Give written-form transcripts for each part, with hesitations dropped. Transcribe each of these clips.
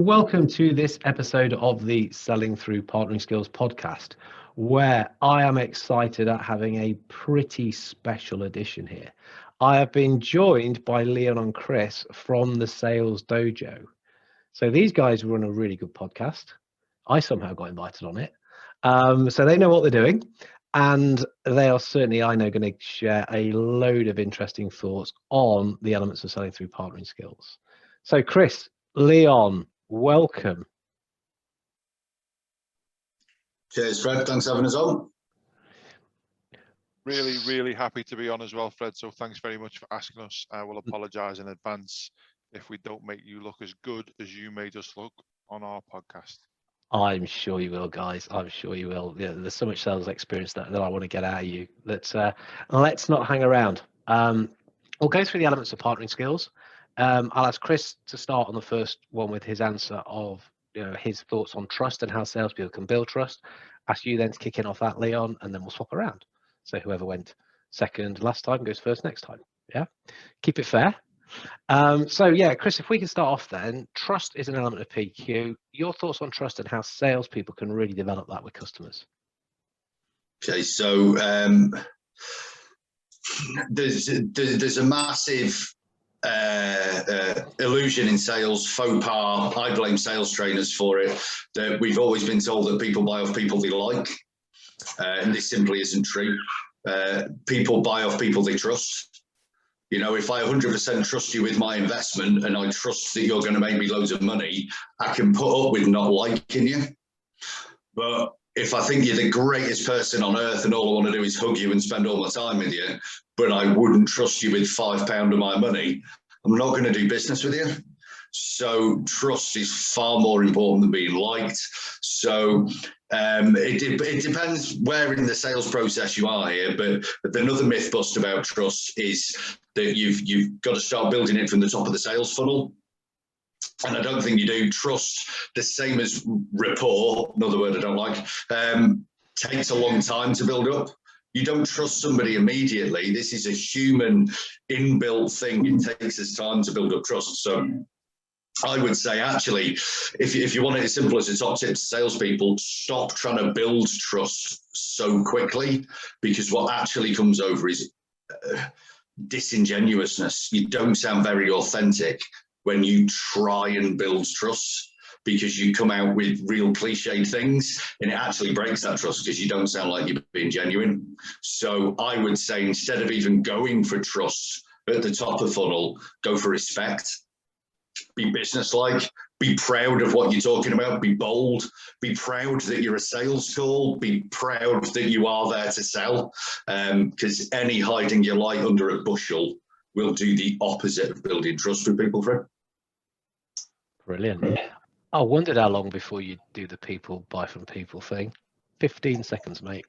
Welcome to this episode of the Selling Through Partnering Skills podcast, where I am excited at having a pretty special edition here. I have been joined by Leon and Chris from the Sales Dojo. So these guys run a really good podcast. I somehow got invited on it. So they know what they're doing. And they are certainly, I know, going to share a load of interesting thoughts on the elements of selling through partnering skills. So Chris, Leon, welcome. Cheers, Fred. Thanks for having us on. Really happy to be on as well, Fred. So thanks very much for asking us. I will apologise in advance if we don't make you look as good as you made us look on our podcast. I'm sure you will, guys. I'm sure you will. Yeah, there's so much sales experience that I want to get out of you. Let's not hang around. We'll go through the elements of partnering skills. I'll ask Chris to start on the first one with his answer of his thoughts on trust and how salespeople can build trust. Ask you then to kick in off that, Leon, and then we'll swap around. So whoever went second last time goes first next time. Yeah, keep it fair. Chris, if we can start off then, trust is an element of PQ. Your thoughts on trust and how salespeople can really develop that with customers? Okay, so there's a massive illusion in sales, faux pas. I blame sales trainers for it, that we've always been told that people buy off people they like, and this simply isn't true. People buy off people they trust. You know, if I 100% trust you with my investment and I trust that you're going to make me loads of money, I can put up with not liking you. But if I think you're the greatest person on earth and all I want to do is hug you and spend all my time with you, but I wouldn't trust you with £5 of my money, I'm not going to do business with you. So trust is far more important than being liked. So it depends where in the sales process you are here, but another myth bust about trust is that you've got to start building it from the top of the sales funnel. And I don't think you do. Trust, the same as rapport, another word I don't like, takes a long time to build up. You don't trust somebody immediately. This is a human inbuilt thing. It takes us time to build up trust. So I would say, actually, if you want it as simple as a top tip to salespeople, stop trying to build trust so quickly, because what actually comes over is disingenuousness. You don't sound very authentic when you try and build trust, because you come out with real cliched things and it actually breaks that trust because you don't sound like you're being genuine. So I would say, instead of even going for trust at the top of funnel, go for respect. Be businesslike, be proud of what you're talking about, be bold, be proud that you're a sales tool, be proud that you are there to sell, because any hiding your light under a bushel will do the opposite of building trust with people, Fred. Brilliant. I wondered how long before you do the people buy from people thing. 15 seconds, mate.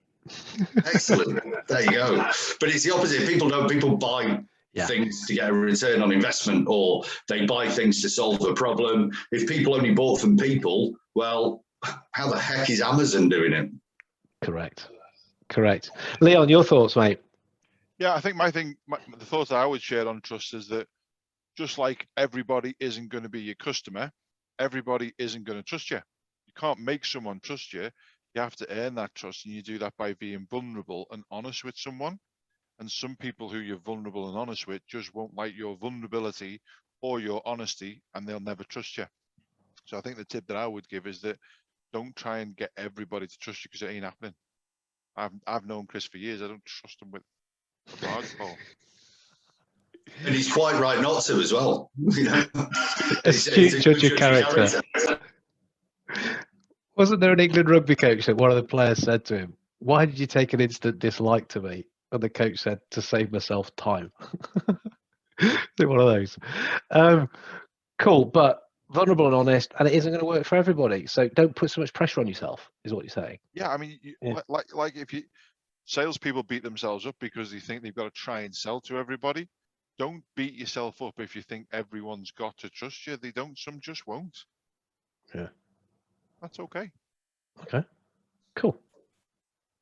Excellent. There you go. But it's the opposite. People buy things to get a return on investment, or they buy things to solve a problem. If people only bought from people, well, how the heck is Amazon doing it? Correct. Leon, your thoughts, mate? Yeah, I think the thoughts I would share on trust is that just like everybody isn't going to be your customer, everybody isn't going to trust you. You can't make someone trust you. You have to earn that trust, and you do that by being vulnerable and honest with someone. And some people who you're vulnerable and honest with just won't like your vulnerability or your honesty, and they'll never trust you. So I think the tip that I would give is that don't try and get everybody to trust you, because it ain't happening. I've known Chris for years. I don't trust him with a barge pole. And he's quite right not to as well. You know, astute judge of character. Wasn't there an England rugby coach that one of the players said to him, "Why did you take an instant dislike to me?" And the coach said, "To save myself time." One of those. Cool, but vulnerable and honest, and it isn't going to work for everybody. So don't put so much pressure on yourself, is what you're saying. Yeah, I mean, like if you salespeople beat themselves up because they think they've got to try and sell to everybody. Don't beat yourself up if you think everyone's got to trust you. They don't. Some just won't. Yeah, that's okay. Okay, cool.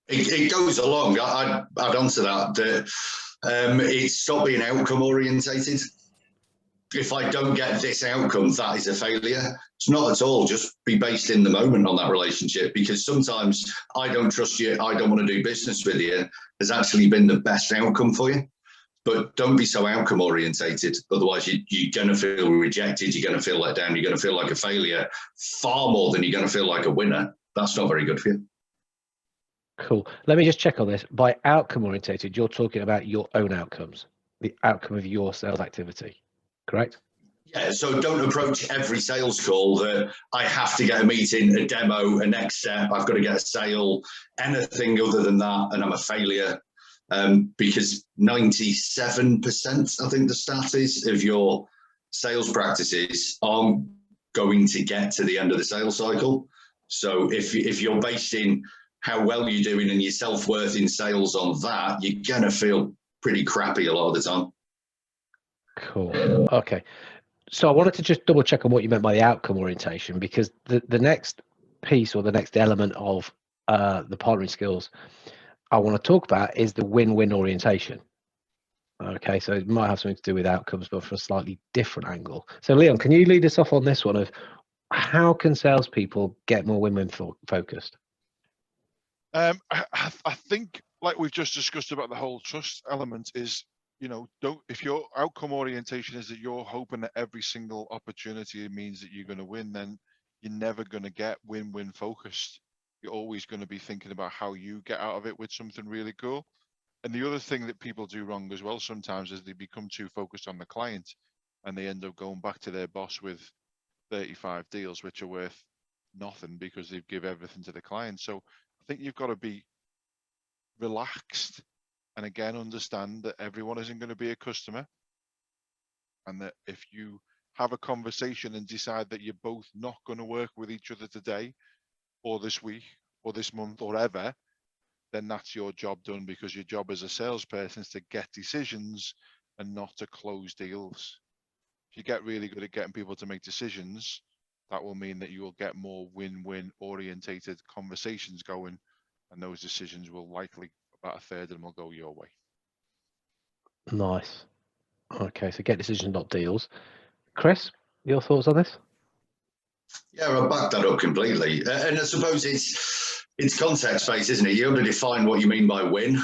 It goes along. I'd answer that. It's stop being outcome orientated. if I don't get this outcome, that is a failure. It's not at all. Just be based in the moment on that relationship, because sometimes I don't trust you, I don't want to do business with you, has actually been the best outcome for you. But don't be so outcome orientated. Otherwise, you're going to feel rejected. You're going to feel let down. You're going to feel like a failure far more than you're going to feel like a winner. That's not very good for you. Cool. Let me just check on this. By outcome orientated, you're talking about your own outcomes, the outcome of your sales activity, correct? Yeah, so don't approach every sales call that I have to get a meeting, a demo, a next step, I've got to get a sale, anything other than that, and I'm a failure. Because 97%, I think the stat is, of your sales practices aren't going to get to the end of the sales cycle. So if you're basing how well you're doing and your self-worth in sales on that, you're going to feel pretty crappy a lot of the time. Cool. Okay. So I wanted to just double check on what you meant by the outcome orientation, because the next piece, or the next element of the partnering skills I want to talk about, is the win-win orientation. Okay, so it might have something to do with outcomes, but from a slightly different angle. So Leon, can you lead us off on this one of how can salespeople get more win-win focused? I think, like we've just discussed about the whole trust element, is, if your outcome orientation is that you're hoping that every single opportunity means that you're going to win, then you're never going to get win-win focused. You're always going to be thinking about how you get out of it with something really cool. And the other thing that people do wrong as well sometimes is they become too focused on the client, and they end up going back to their boss with 35 deals which are worth nothing because they've give everything to the client. So I think you've got to be relaxed, and again, understand that everyone isn't going to be a customer, and that if you have a conversation and decide that you're both not going to work with each other today or this week or this month or ever, then that's your job done, because your job as a salesperson is to get decisions and not to close deals. If you get really good at getting people to make decisions, that will mean that you will get more win-win orientated conversations going, and those decisions will likely, about a third of them will go your way. Nice. Okay, so get decisions, not deals. Chris, your thoughts on this? Yeah, I'll back that up completely. And I suppose it's context-based, isn't it? You have to define what you mean by win.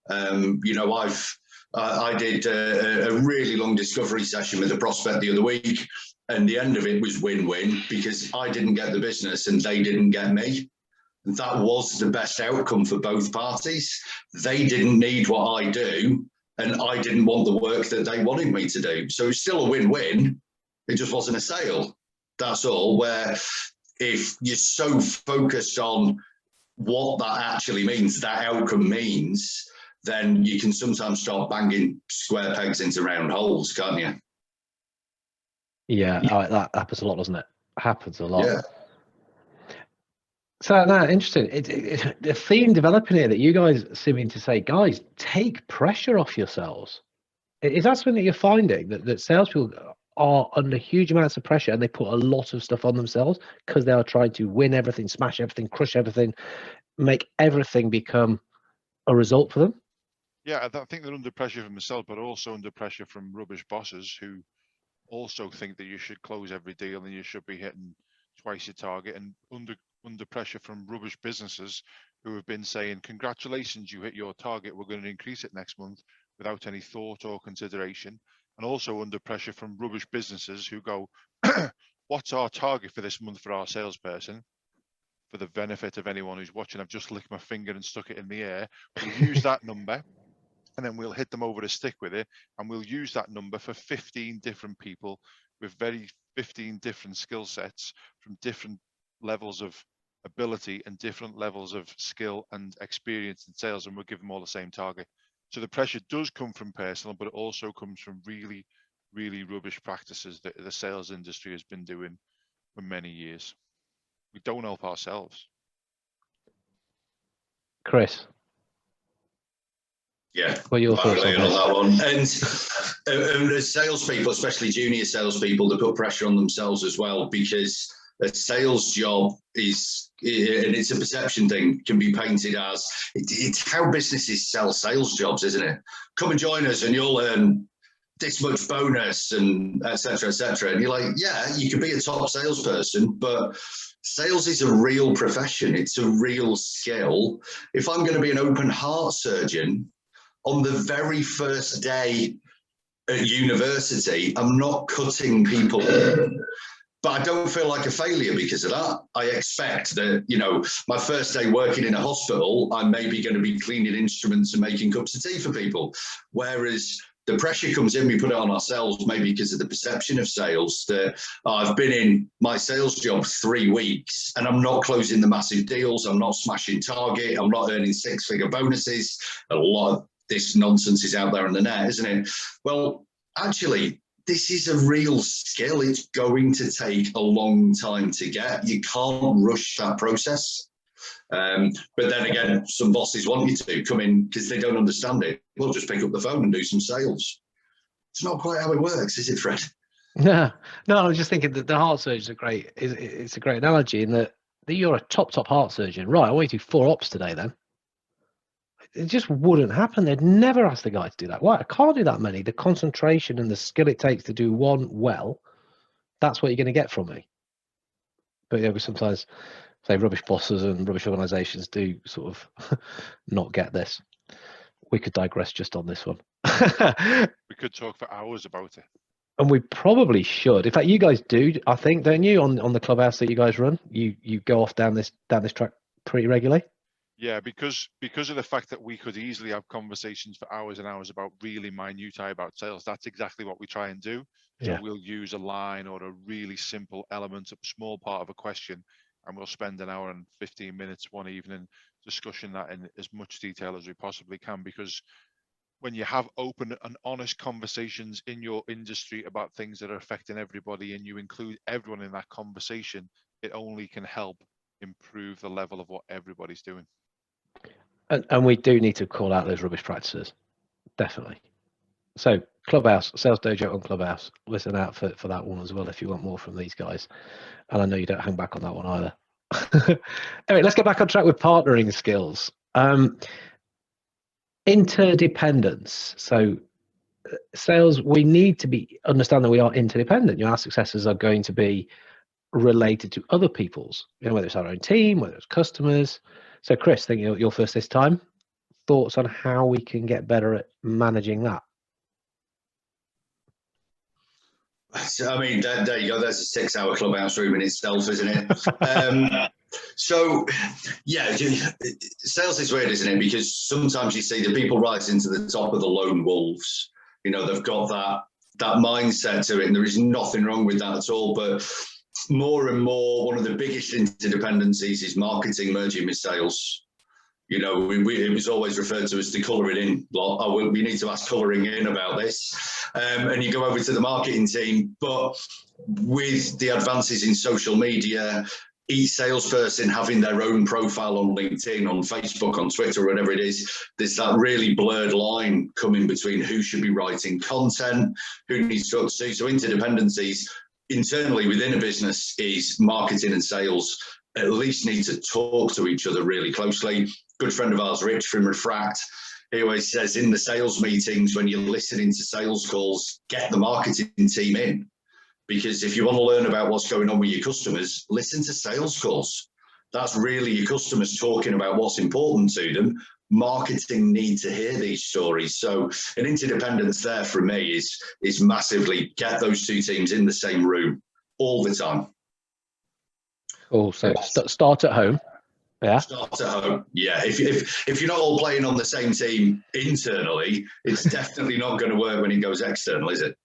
I did a really long discovery session with a prospect the other week, and the end of it was win-win, because I didn't get the business and they didn't get me. And that was the best outcome for both parties. They didn't need what I do, and I didn't want the work that they wanted me to do. So it's still a win-win. It just wasn't a sale. That's all. Where if you're so focused on what that actually means, that outcome means, then you can sometimes start banging square pegs into round holes, can't you? Yeah, that happens a lot, doesn't it? Happens a lot. Yeah. So no, interesting. The theme developing here that you guys seeming to say, guys, take pressure off yourselves. Is that something that you're finding, that salespeople are under huge amounts of pressure, and they put a lot of stuff on themselves because they are trying to win everything, smash everything, crush everything, make everything become a result for them? Yeah, I think they're under pressure from themselves, but also under pressure from rubbish bosses who also think that you should close every deal and you should be hitting twice your target, and under pressure from rubbish businesses who have been saying, congratulations, you hit your target, we're going to increase it next month, without any thought or consideration. And also under pressure from rubbish businesses who go, what's our target for this month for our salesperson? For the benefit of anyone who's watching, I've just licked my finger and stuck it in the air. We'll use that number, and then we'll hit them over the stick with it, and we'll use that number for 15 different people with 15 different skill sets from different levels of ability and different levels of skill and experience in sales, and we'll give them all the same target. So the pressure does come from personal, but it also comes from really, really rubbish practices that the sales industry has been doing for many years. We don't help ourselves. Chris? Yeah, what are your thoughts on that one? And as salespeople, especially junior salespeople, they put pressure on themselves as well, because a sales job is, and it's a perception thing, can be painted as it's how businesses sell sales jobs, isn't it? Come and join us and you'll earn this much bonus and et cetera, and you're like, yeah, you could be a top salesperson, but sales is a real profession. It's a real skill. If I'm going to be an open heart surgeon on the very first day at university, I'm not cutting people. But I don't feel like a failure because of that. I expect that, you know, my first day working in a hospital, I'm maybe going to be cleaning instruments and making cups of tea for people. Whereas the pressure comes in, we put it on ourselves, maybe because of the perception of sales that I've been in my sales job 3 weeks and I'm not closing the massive deals. I'm not smashing target. I'm not earning 6-figure bonuses. A lot of this nonsense is out there on the net, isn't it? Well, actually, this is a real skill. It's going to take a long time to get. You can't rush that process. But then again, some bosses want you to come in because they don't understand it. We'll just pick up the phone and do some sales. It's not quite how it works, is it, Fred? No, I was just thinking that the heart surgeon is a great, it's a great analogy in that you're a top heart surgeon. Right, I want you to do 4 ops today then. It just wouldn't happen. They'd never ask the guy to do that. Why? I can't do that many. The concentration and the skill it takes to do one well, that's what you're going to get from me. But yeah, we sometimes say rubbish bosses and rubbish organizations do sort of not get this. We could digress just on this one. We could talk for hours about it. And we probably should. In fact, you guys do, I think, don't you, on the clubhouse that you guys run? You go off down this track pretty regularly? Yeah, because of the fact that we could easily have conversations for hours and hours about really minutiae about sales. That's exactly what we try and do. So Yeah. We'll use a line or a really simple element, a small part of a question, and we'll spend an hour and 15 minutes one evening discussing that in as much detail as we possibly can. Because when you have open and honest conversations in your industry about things that are affecting everybody, and you include everyone in that conversation, it only can help improve the level of what everybody's doing. And we do need to call out those rubbish practices, definitely. So Clubhouse, Sales Dojo on Clubhouse, listen out for that one as well if you want more from these guys. And I know you don't hang back on that one either. Anyway, let's get back on track with partnering skills. Interdependence. So sales, we need to understand that we are interdependent. Our successes are going to be related to other people's, whether it's our own team, whether it's customers. So Chris, I think you're first this time. Thoughts on how we can get better at managing that? So, I mean, there you go. There's a 6-hour clubhouse room in itself, isn't it? So, yeah, sales is weird, isn't it? Because sometimes you see the people rising to the top of the lone wolves. They've got that mindset to it, and there is nothing wrong with that at all. But more and more, one of the biggest interdependencies is marketing merging with sales. It was always referred to as the colouring in. We need to ask colouring in about this. And you go over to the marketing team. But with the advances in social media, each salesperson having their own profile on LinkedIn, on Facebook, on Twitter, whatever it is, there's that really blurred line coming between who should be writing content, who needs to see. So interdependencies internally within a business is marketing and sales at least need to talk to each other really closely. Good friend of ours, Rich from Refract, he always says in the sales meetings, when you're listening to sales calls, get the marketing team in. Because if you want to learn about what's going on with your customers, listen to sales calls. That's really your customers talking about what's important to them. Marketing need to hear these stories. So an interdependence there for me is massively get those two teams in the same room all the time. Cool. So start at home. Yeah. Start at home. Yeah. If you're not all playing on the same team internally, it's definitely not going to work when it goes external, is it?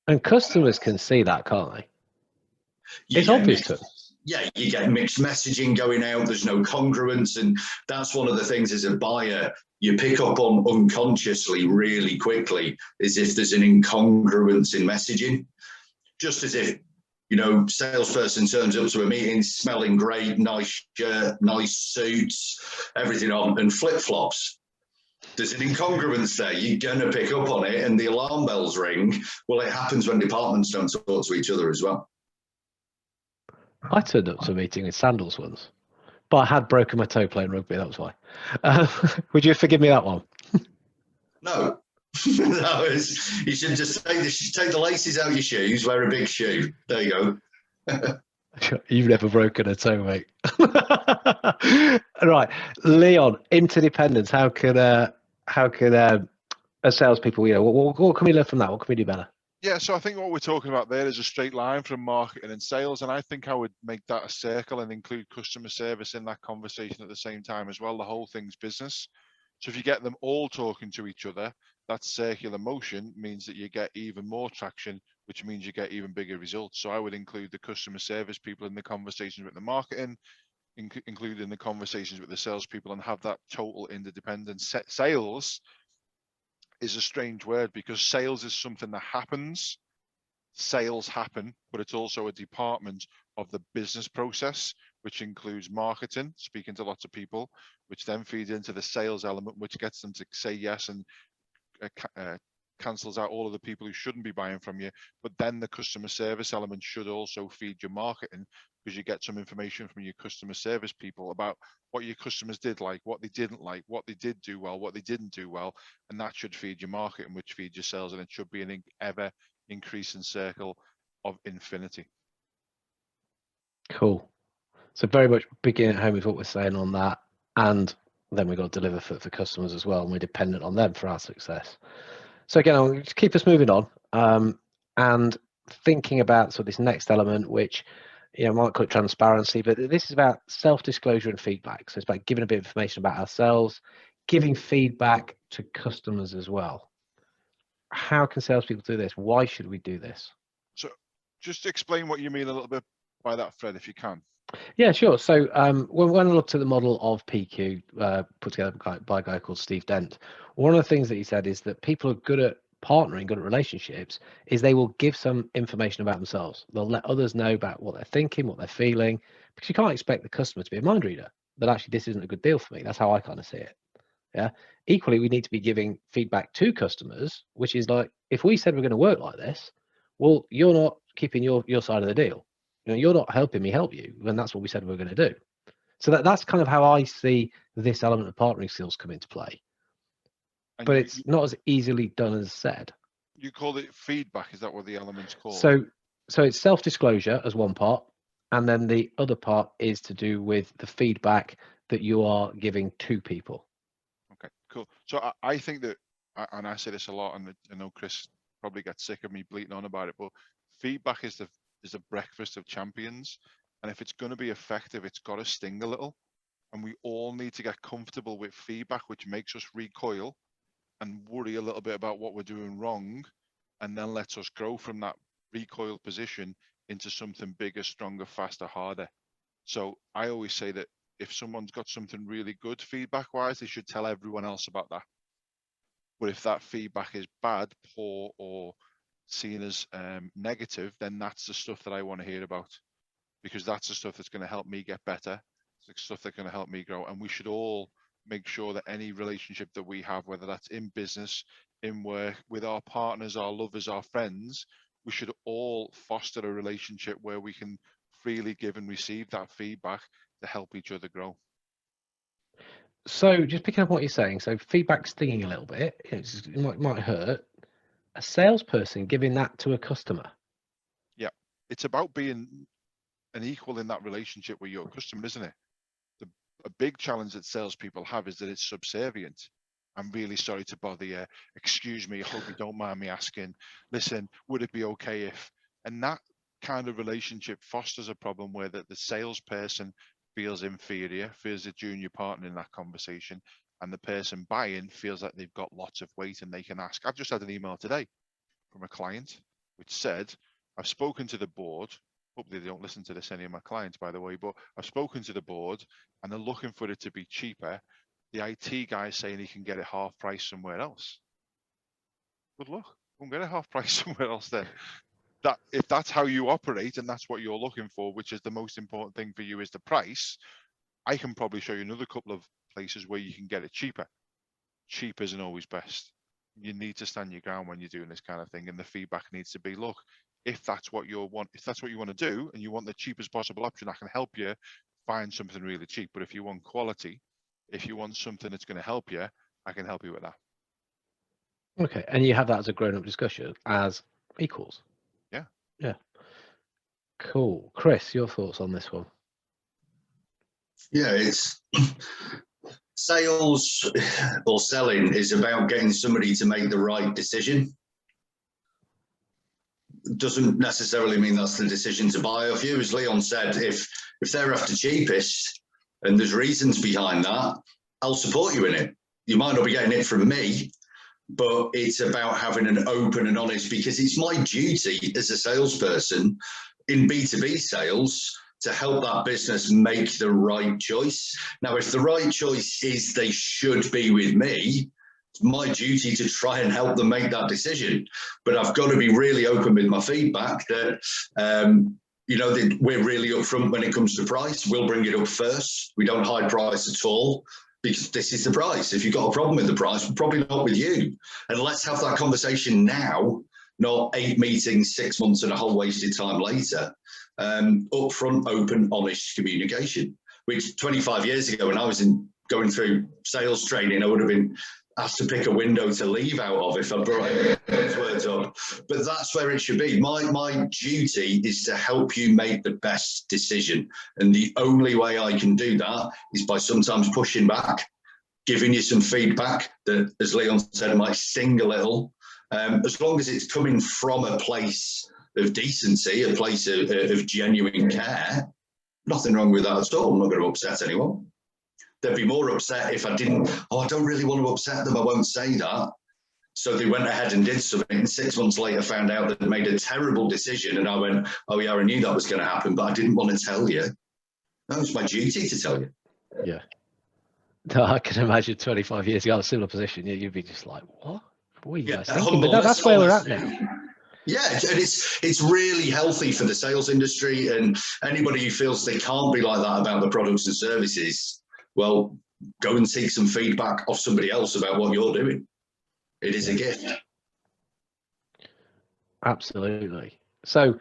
And customers can see that, can't they? It's obvious to them. Yeah, you get mixed messaging going out. There's no congruence. And that's one of the things as a buyer, you pick up on unconsciously really quickly, is if there's an incongruence in messaging. Just as if, salesperson turns up to a meeting smelling great, nice shirt, nice suits, everything on, and flip-flops. There's an incongruence there. You're going to pick up on it and the alarm bells ring. Well, it happens when departments don't talk to each other as well. I turned up to a meeting in sandals once, but I had broken my toe playing rugby. That was why. Would you forgive me that one? No. You should just take the laces out your shoes, wear a big shoe. There you go. You've never broken a toe, mate. Right, Leon, interdependence. How can as salespeople, what can we learn from that? What can we do better? Yeah, so I think what we're talking about there is a straight line from marketing and sales, and I think I would make that a circle and include customer service in that conversation at the same time as well. The whole thing's business. So if you get them all talking to each other, that circular motion means that you get even more traction, which means you get even bigger results. So I would include the customer service people in the conversations with the marketing, include in the conversations with the salespeople, and have that total interdependence. Sales is a strange word because sales is something that happens. Sales happen, but it's also a department of the business process, which includes marketing, speaking to lots of people, which then feeds into the sales element, which gets them to say yes and cancels out all of the people who shouldn't be buying from you. But then the customer service element should also feed your marketing, because you get some information from your customer service people about what your customers did like, what they didn't like, what they did do well, what they didn't do well, and that should feed your marketing, which feeds your sales, and it should be an ever increasing circle of infinity. Cool. So very much beginning at home with what we're saying on that, and then we've got to deliver for customers as well, and we're dependent on them for our success. So again, I'll just keep us moving on, and thinking about this next element, which might call it transparency, but this is about self-disclosure and feedback. So it's about giving a bit of information about ourselves, giving feedback to customers as well. How can salespeople do this? Why should we do this? So just explain what you mean a little bit by that, Fred, if you can. Yeah, sure. So when I looked at the model of PQ put together by a guy called Steve Dent, one of the things that he said is that people are good at partnering, good at relationships, is they will give some information about themselves. They'll let others know about what they're thinking, what they're feeling, because you can't expect the customer to be a mind reader. But actually, this isn't a good deal for me. That's how I kind of see it. Yeah. Equally, we need to be giving feedback to customers, which is like, if we said we're going to work like this, well, you're not keeping your side of the deal. You're not helping me help you when that's what we said we were going to do. So that's kind of how I see this element of partnering skills come into play. And but it's not as easily done as said. You call it feedback. Is that what the element's called? So it's self-disclosure as one part, and then the other part is to do with the feedback that you are giving to people. Okay, cool. So I think that, and I say this a lot, and I know Chris probably gets sick of me bleating on about it, but feedback is the breakfast of champions, and if it's going to be effective, it's got to sting a little, and we all need to get comfortable with feedback, which makes us recoil and worry a little bit about what we're doing wrong, and then lets us grow from that recoil position into something bigger, stronger, faster, harder. So I always say that if someone's got something really good feedback wise, they should tell everyone else about that. But if that feedback is bad, poor, or seen as negative, then that's the stuff that I want to hear about, because that's the stuff that's going to help me get better. It's the stuff that's going to help me grow. And we should all make sure that any relationship that we have, whether that's in business, in work, with our partners, our lovers, our friends, we should all foster a relationship where we can freely give and receive that feedback to help each other grow. So just picking up what you're saying, so feedback stinging a little bit, it might hurt. A salesperson giving that to a customer. Yeah, it's about being an equal in that relationship with your customer, isn't it? A big challenge that salespeople have is that it's subservient. I'm really sorry to bother you. Excuse me, I hope you don't mind me asking. Listen, would it be okay if? And that kind of relationship fosters a problem where the salesperson feels inferior, feels a junior partner in that conversation, and the person buying feels like they've got lots of weight and they can ask. I've just had an email today from a client which said, I've spoken to the board. Hopefully they don't listen to this, any of my clients, by the way, but I've spoken to the board and they're looking for it to be cheaper. The IT guy is saying he can get it half price somewhere else. Good luck. Go and get it half price somewhere else then. That if that's how you operate and that's what you're looking for, which is the most important thing for you is the price, I can probably show you another couple of places where you can get it cheaper. Cheap isn't always best. You need to stand your ground when you're doing this kind of thing, and the feedback needs to be, look, if that's what you want to do and you want the cheapest possible option, I can help you find something really cheap. But if you want quality, if you want something that's going to help you, I can help you with that. Okay, and you have that as a grown-up discussion as equals. Yeah. Yeah. Cool. Chris, your thoughts on this one? Yeah, it's sales or selling is about getting somebody to make the right decision. Doesn't necessarily mean that's the decision to buy off you. As Leon said, if they're after cheapest and there's reasons behind that, I'll support you in it. You might not be getting it from me, but it's about having an open and honest, because it's my duty as a salesperson in B2B sales to help that business make the right choice. Now, if the right choice is they should be with me, it's my duty to try and help them make that decision. But I've got to be really open with my feedback that, that we're really upfront when it comes to price. We'll bring it up first. We don't hide price at all, because this is the price. If you've got a problem with the price, probably not with you. And let's have that conversation now, not 8 meetings, 6 months and a whole wasted time later. Upfront, open, honest communication, which 25 years ago when I was going through sales training, I would have been asked to pick a window to leave out of if I brought those words up. But that's where it should be. My duty is to help you make the best decision. And the only way I can do that is by sometimes pushing back, giving you some feedback that, as Leon said, might sting a little. As long as it's coming from a place of decency, a place of genuine care, nothing wrong with that at all. I'm not going to upset anyone. They'd be more upset if I didn't, I don't really want to upset them, I won't say that. So they went ahead and did something, and 6 months later found out that they made a terrible decision, and I went, oh yeah, I knew that was going to happen, but I didn't want to tell you. No, it's my duty to tell you. Yeah. No, I can imagine 25 years ago, in a similar position, you'd be just like, what are you guys thinking? But that's where we're at now. Yeah, and it's really healthy for the sales industry, and anybody who feels they can't be like that about the products and services, well, go and seek some feedback off somebody else about what you're doing. It is a gift. Absolutely. So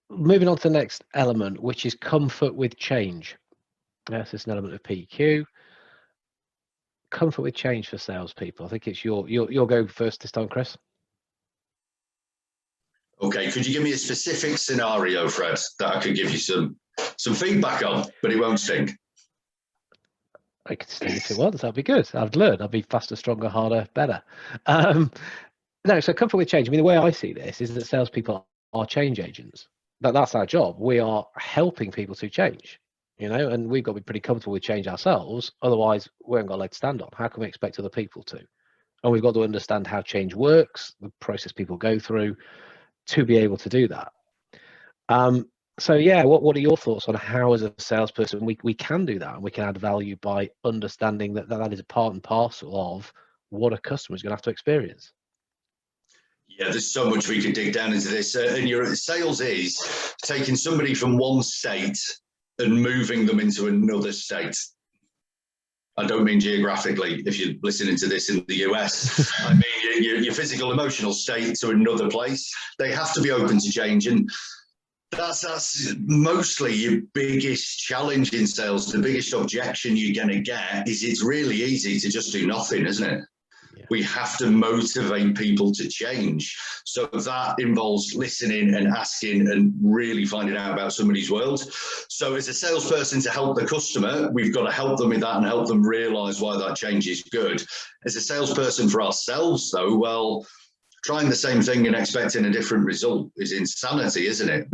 moving on to the next element, which is comfort with change. Yes, it's an element of PQ. Comfort with change for salespeople. I think it's you'll go first this time, Chris. Okay, could you give me a specific scenario, Fred, that I could give you some feedback on, but it won't sting? I could sting if it was. That'd be good. I'd learn. I'd be faster, stronger, harder, better. No, so comfort with change. I mean, the way I see this is that salespeople are change agents. That's our job. We are helping people to change, and we've got to be pretty comfortable with change ourselves. Otherwise, we haven't got a leg to stand on. How can we expect other people to? And we've got to understand how change works, the process people go through to be able to do that. So yeah, what are your thoughts on how, as a salesperson, we can do that, and we can add value by understanding that is a part and parcel of what a customer is going to have to experience? Yeah, there's so much we could dig down into this. And your sales is taking somebody from one state and moving them into another state. I don't mean geographically, if you're listening to this in the US. I mean your physical, emotional state to another place. They have to be open to change. And that's mostly your biggest challenge in sales. The biggest objection you're going to get is it's really easy to just do nothing, isn't it? Yeah. We have to motivate people to change. So that involves listening and asking and really finding out about somebody's world. So as a salesperson, to help the customer, we've got to help them with that and help them realize why that change is good. As a salesperson for ourselves, though, well, trying the same thing and expecting a different result is insanity, isn't it?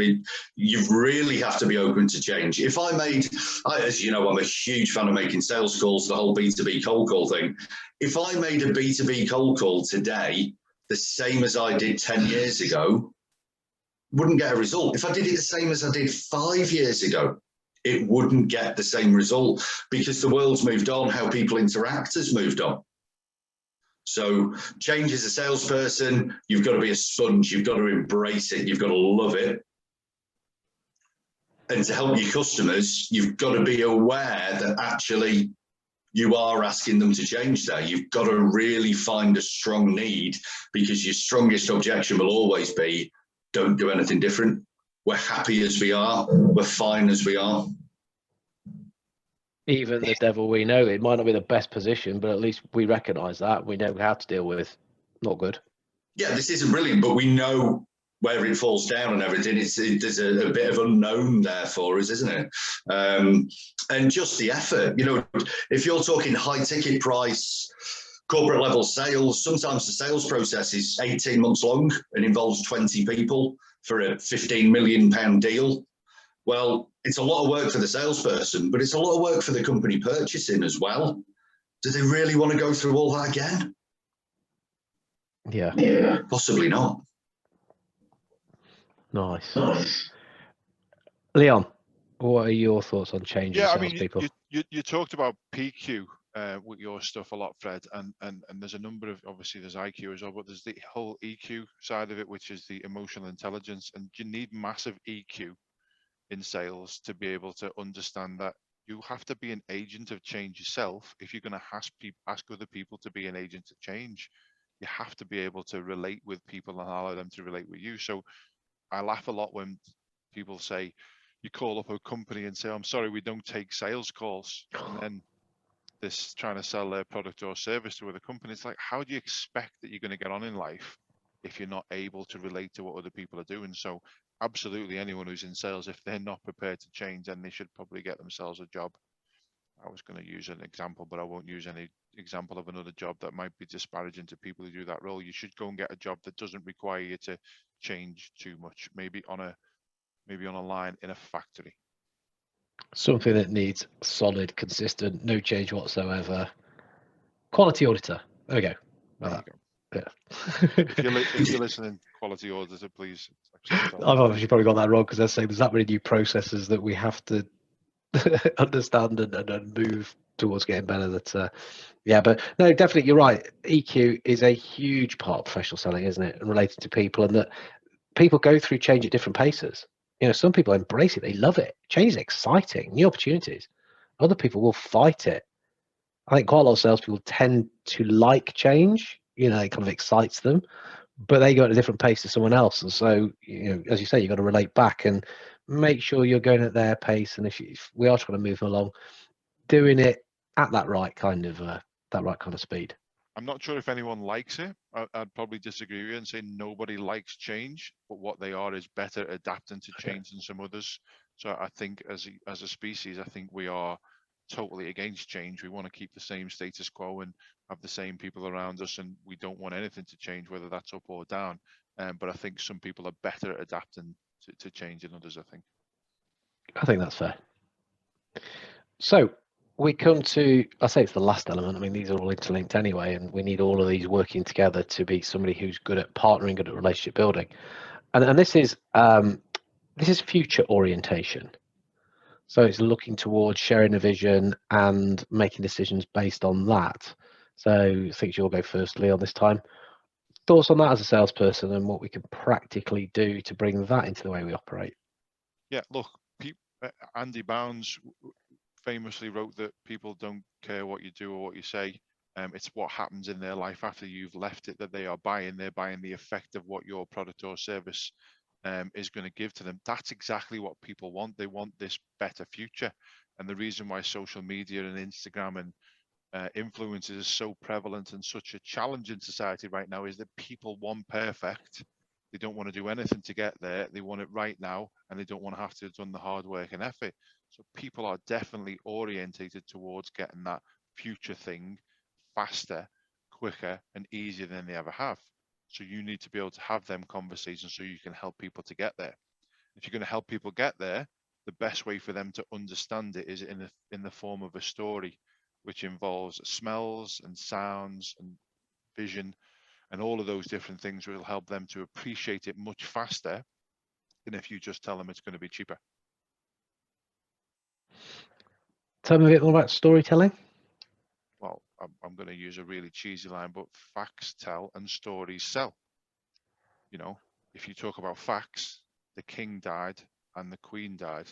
You really have to be open to change. If as you know, I'm a huge fan of making sales calls, the whole B2B cold call thing. If I made a B2B cold call today, the same as I did 10 years ago, wouldn't get a result. If I did it the same as I did 5 years ago, it wouldn't get the same result, because the world's moved on, how people interact has moved on. So change as a salesperson, you've got to be a sponge, you've got to embrace it, you've got to love it. And to help your customers, you've got to be aware that actually you are asking them to change there. You've got to really find a strong need, because your strongest objection will always be, don't do anything different. We're happy as we are, we're fine as we are. Even the devil we know, it might not be the best position, but at least we recognize that. We know how to deal with not good. Yeah, this isn't brilliant, but we know where it falls down and everything. There's a bit of unknown there for us, isn't it? And just the effort, if you're talking high ticket price, corporate level sales, sometimes the sales process is 18 months long and involves 20 people for a £15 million deal. Well, it's a lot of work for the salesperson, but it's a lot of work for the company purchasing as well. Do they really want to go through all that again? Yeah. Possibly not. Nice. Leon, what are your thoughts on changing salespeople? You talked about PQ with your stuff a lot, Fred, and there's a number of, obviously there's IQ as well, but there's the whole EQ side of it, which is the emotional intelligence, and you need massive EQ in sales to be able to understand that you have to be an agent of change yourself. If you're going to ask other people to be an agent of change, you have to be able to relate with people and allow them to relate with you. So I laugh a lot when people say, you call up a company and say, I'm sorry, we don't take sales calls. And then this trying to sell their product or service to other companies. It's like, how do you expect that you're going to get on in life if you're not able to relate to what other people are doing? So absolutely anyone who's in sales, if they're not prepared to change, then they should probably get themselves a job. I was going to use an example, but I won't use any example of another job that might be disparaging to people who do that role. You should go and get a job that doesn't require you to change too much. Maybe on a line in a factory. Something that needs solid, consistent, no change whatsoever. Quality auditor. There we go. Yeah. If you're listening, quality auditor, please accept that. I've obviously probably got that wrong because they're saying there's that many new processes that we have to understand and move towards getting better. But no, definitely you're right. EQ is a huge part of professional selling, isn't it? And related to people, and that people go through change at different paces. Some people embrace it, they love it. Change is exciting, new opportunities. Other people will fight it. I think quite a lot of salespeople tend to like change. It kind of excites them, but they go at a different pace to someone else. And so, as you say, you've got to relate back and make sure you're going at their pace. And if we are trying to move along, doing it at that right kind of speed. I'm not sure if anyone likes it. I'd probably disagree with you and say nobody likes change, but what they are is better adapting to change than some others. So I think as a species, I think we are totally against change. We want to keep the same status quo and have the same people around us, and we don't want anything to change, whether that's up or down. But I think some people are better at adapting to change than others, I think that's fair. So we come to, I say it's the last element. I mean, these are all interlinked anyway, and we need all of these working together to be somebody who's good at partnering, good at relationship building. And this is future orientation. So it's looking towards sharing a vision and making decisions based on that. So I think you'll go first, Leon, this time. Thoughts on that as a salesperson and what we can practically do to bring that into the way we operate? Yeah, look, Andy Bounds famously wrote that people don't care what you do or what you say. It's what happens in their life after you've left it that they are buying. They're buying the effect of what your product or service is going to give to them. That's exactly what people want. They want this better future. And the reason why social media and Instagram and influencers is so prevalent and such a challenge in society right now is that people want perfect. They don't want to do anything to get there. They want it right now, and they don't want to have to have done the hard work and effort. So people are definitely orientated towards getting that future thing faster, quicker, and easier than they ever have. So you need to be able to have them conversations so you can help people to get there. If you're going to help people get there, the best way for them to understand it is in the form of a story, which involves smells and sounds and vision, and all of those different things will help them to appreciate it much faster than if you just tell them it's going to be cheaper. Tell me a bit more about storytelling. Well, I'm going to use a really cheesy line, but facts tell and stories sell. If you talk about facts, the king died and the queen died.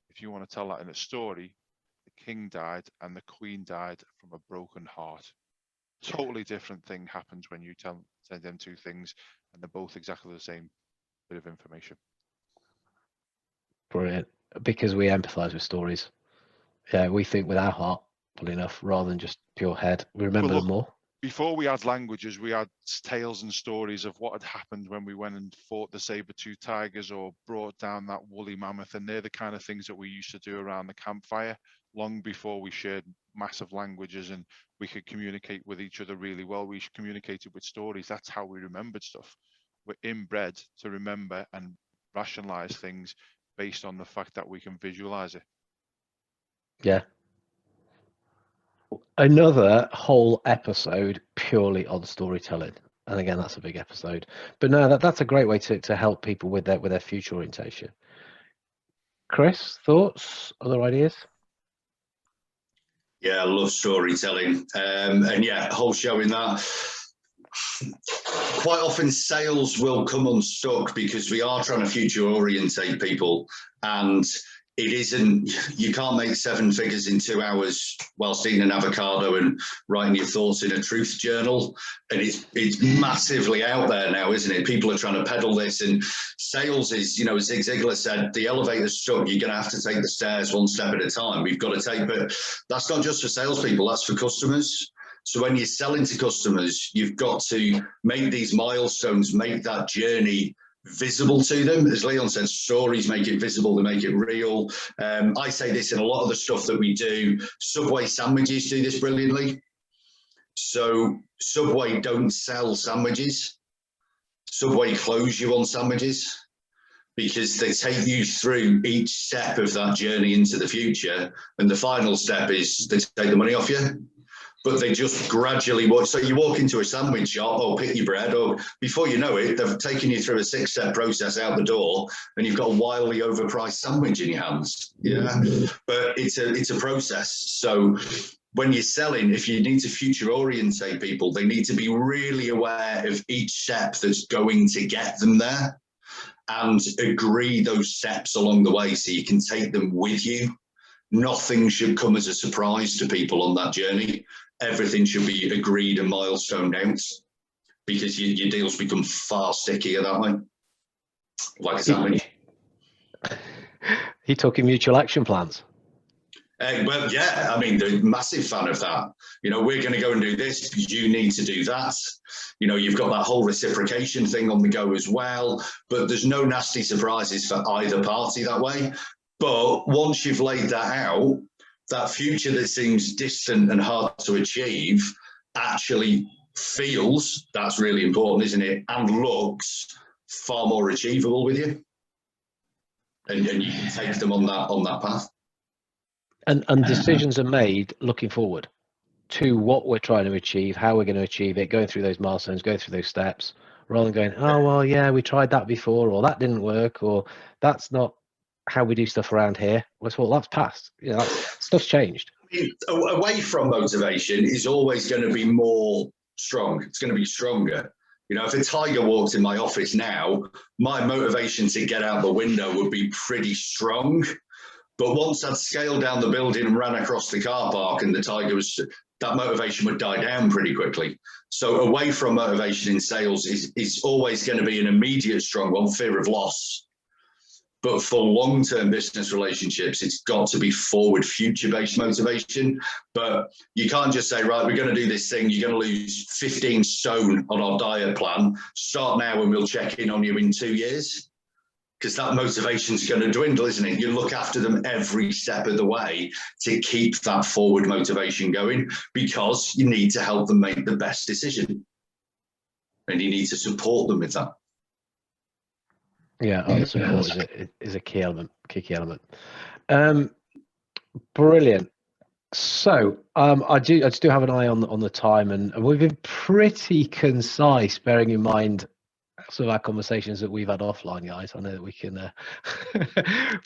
If you want to tell that in a story, the king died and the queen died from a broken heart. Totally different thing happens when you say them two things and they're both exactly the same bit of information. Brilliant. Because we empathize with stories. Yeah, we think with our heart, funnily enough, rather than just pure head. We remember them more. before we had languages, we had tales and stories of what had happened when we went and fought the saber-tooth tigers or brought down that woolly mammoth. And they're the kind of things that we used to do around the campfire long before we shared massive languages and we could communicate with each other really well. We communicated with stories. That's how we remembered stuff. We're inbred to remember and rationalize things based on the fact that we can visualize it. Yeah. Another whole episode purely on storytelling, and again, that's a big episode. But no, that's a great way to help people with their future orientation. Chris, thoughts, other ideas? Yeah, I love storytelling, and yeah, whole show in that. Quite often, sales will come unstuck because we are trying to future orientate people, and it isn't. You can't make 7 figures in 2 hours whilst eating an avocado and writing your thoughts in a truth journal. And it's massively out there now, isn't it? People are trying to peddle this, and sales is, you know, as Zig Ziglar said, the elevator's stuck. You're going to have to take the stairs one step at a time. We've got to take, but that's not just for salespeople. That's for customers. So when you're selling to customers, you've got to make these milestones, make that journey visible to them. As Leon said, stories make it visible, they make it real. I say this in a lot of the stuff that we do. Subway sandwiches do this brilliantly. So Subway don't sell sandwiches. Subway close you on sandwiches because they take you through each step of that journey into the future. And the final step is they take the money off you. But they just gradually walk. So you walk into a sandwich shop or pick your bread, or before you know it, they've taken you through a 6-step process out the door, and you've got a wildly overpriced sandwich in your hands. Yeah, but it's a process. So when you're selling, if you need to future orientate people, they need to be really aware of each step that's going to get them there, and agree those steps along the way so you can take them with you. Nothing should come as a surprise to people on that journey. Everything should be agreed and milestone out, because your deals become far stickier that way. Like a sandwich. He talking mutual action plans. Well, yeah, I mean, they're a massive fan of that. You know, we're going to go and do this. You need to do that. You know, you've got that whole reciprocation thing on the go as well. But there's no nasty surprises for either party that way. But once you've laid that out, that future that seems distant and hard to achieve actually feels, that's really important, isn't it? And looks far more achievable with you. And you can take them on that path. And decisions are made looking forward to what we're trying to achieve, how we're going to achieve it, going through those milestones, going through those steps, rather than going, oh, well, yeah, we tried that before, or that didn't work, or that's not how we do stuff around here. Well, that's past. You know, stuff's changed. Away from motivation is always going to be more strong. It's going to be stronger. You know, if a tiger walked in my office now, my motivation to get out the window would be pretty strong. But once I'd scaled down the building and ran across the car park and the tiger was, that motivation would die down pretty quickly. So away from motivation in sales is always going to be an immediate strong one, fear of loss. But for long-term business relationships, it's got to be forward, future-based motivation. But you can't just say, right, we're going to do this thing. You're going to lose 15 stone on our diet plan. Start now and we'll check in on you in 2 years. Because that motivation's going to dwindle, isn't it? You look after them every step of the way to keep that forward motivation going, because you need to help them make the best decision. And you need to support them with that. Yeah, the support is a key element. Key element. Brilliant. So I just do have an eye on the time, and we've been pretty concise, bearing in mind some of our conversations that we've had offline, guys. I know that we can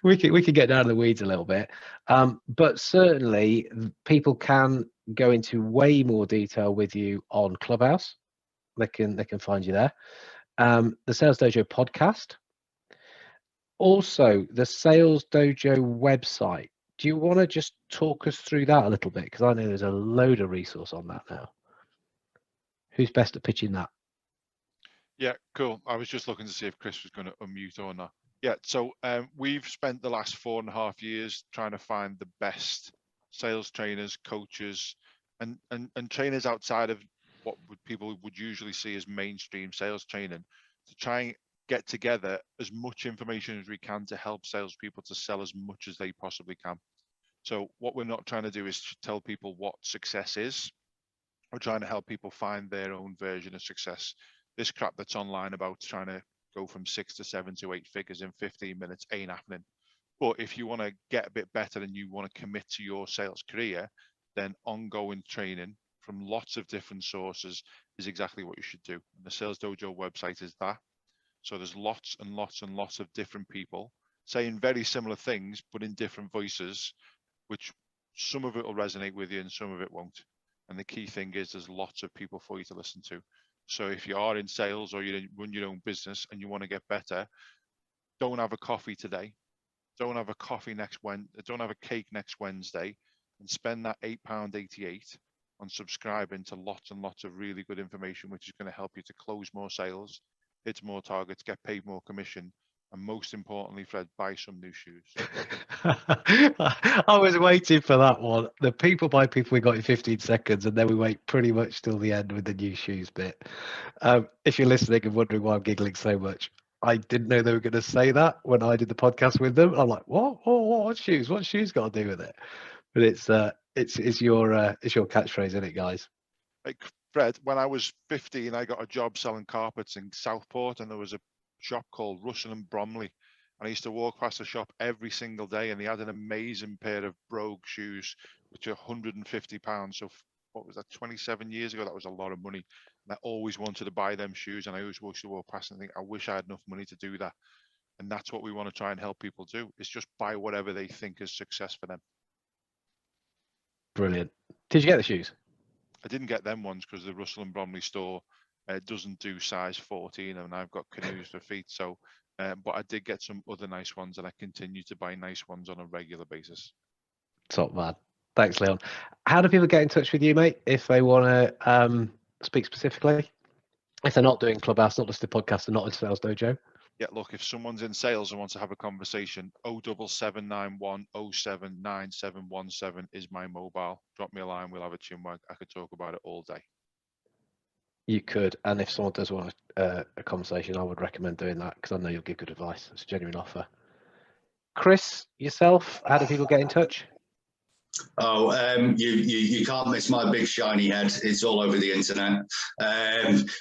we can get down to the weeds a little bit, but certainly people can go into way more detail with you on Clubhouse. They can find you there. The Sales Dojo podcast. Also, the Sales Dojo website. Do you want to just talk us through that a little bit? Because I know there's a load of resource on that now. Who's best at pitching that? Yeah, cool. I was just looking to see if Chris was going to unmute or not. Yeah, so we've spent the last 4.5 years trying to find the best sales trainers, coaches, and trainers outside of people would usually see as mainstream sales training, to try and get together as much information as we can to help salespeople to sell as much as they possibly can. So what we're not trying to do is to tell people what success is. We're trying to help people find their own version of success. This crap that's online about trying to go from 6 to 7 to 8 figures in 15 minutes ain't happening. But if you want to get a bit better and you want to commit to your sales career, then ongoing training from lots of different sources is exactly what you should do. And the Sales Dojo website is that. So there's lots and lots and lots of different people saying very similar things, but in different voices, which some of it will resonate with you and some of it won't. And the key thing is there's lots of people for you to listen to. So if you are in sales or you run your own business and you want to get better, don't have a coffee today. Don't have a coffee next Wednesday. Don't have a cake next Wednesday, and spend that £8.88 on subscribing to lots and lots of really good information, which is going to help you to close more sales, hit more targets, get paid more commission, and most importantly, Fred, buy some new shoes. I was waiting for that one. The people by people, we got in 15 seconds, and then we wait pretty much till the end with the new shoes bit. If you're listening and wondering why I'm giggling so much, I didn't know they were going to say that when I did the podcast with them. I'm like, what? What shoes? What shoes got to do with it? But it's your catchphrase, isn't it, guys? Like Fred, when I was 15, I got a job selling carpets in Southport, and there was a shop called Russell and Bromley. And I used to walk past the shop every single day, and they had an amazing pair of Brogue shoes, which are £150. So what was that, 27 years ago? That was a lot of money. And I always wanted to buy them shoes, and I always used to walk past and think, I wish I had enough money to do that. And that's what we want to try and help people do, is just buy whatever they think is success for them. Brilliant. Did you get the shoes? I didn't get them ones because the Russell and Bromley store doesn't do size 14, and I've got canoes for feet. So, but I did get some other nice ones, and I continue to buy nice ones on a regular basis. Top man. Thanks, Leon. How do people get in touch with you, mate, if they want to speak specifically? If they're not doing Clubhouse, not listed podcast, and not in Sales Dojo? Yeah, look, if someone's in sales and wants to have a conversation, 07791 079717 is my mobile. Drop me a line, we'll have a chinwag. I could talk about it all day. You could, and if someone does want a conversation, I would recommend doing that because I know you'll give good advice. It's a genuine offer. Chris, yourself, how do people get in touch? Oh, you can't miss my big shiny head. It's all over the internet.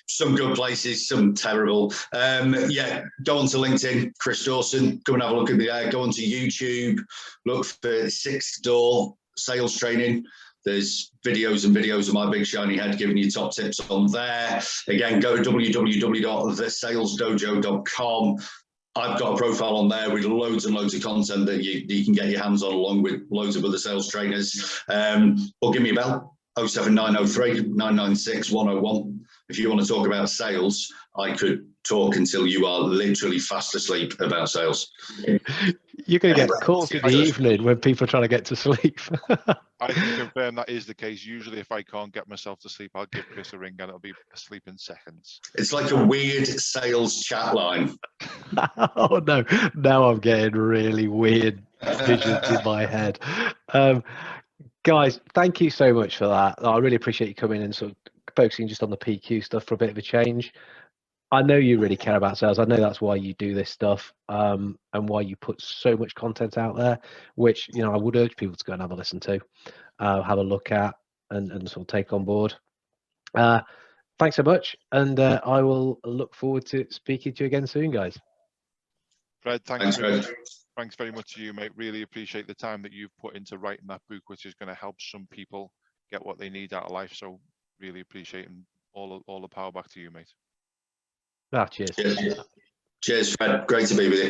Some good places, some terrible. Yeah, go onto LinkedIn, Chris Dawson. Come and have a look at me there. Go onto YouTube, look for Sixth Door Sales Training. There's videos and videos of my big shiny head giving you top tips on there. Again, go to www.thesalesdojo.com. I've got a profile on there with loads and loads of content that you can get your hands on, along with loads of other sales trainers. Or give me a bell, 07903 996 101. If you want to talk about sales, I could talk until you are literally fast asleep about sales. You're going to get calls in the evening when people are trying to get to sleep. I can confirm that is the case. Usually, if I can't get myself to sleep, I'll give Chris a ring and it'll be asleep in seconds. It's like a weird sales chat line. Oh, no. Now I'm getting really weird visions in my head. Guys, thank you so much for that. I really appreciate you coming and sort of focusing just on the PQ stuff for a bit of a change. I know you really care about sales. I know that's why you do this stuff, and why you put so much content out there, which, you know, I would urge people to go and have a listen to, have a look at, and sort of take on board. Thanks so much, and I will look forward to speaking to you again soon, guys. Fred, thanks very much to you, mate. Really appreciate the time that you've put into writing that book, which is going to help some people get what they need out of life. So really appreciate, and all the power back to you, mate. Cheers. Cheers, Fred. Great to be with you.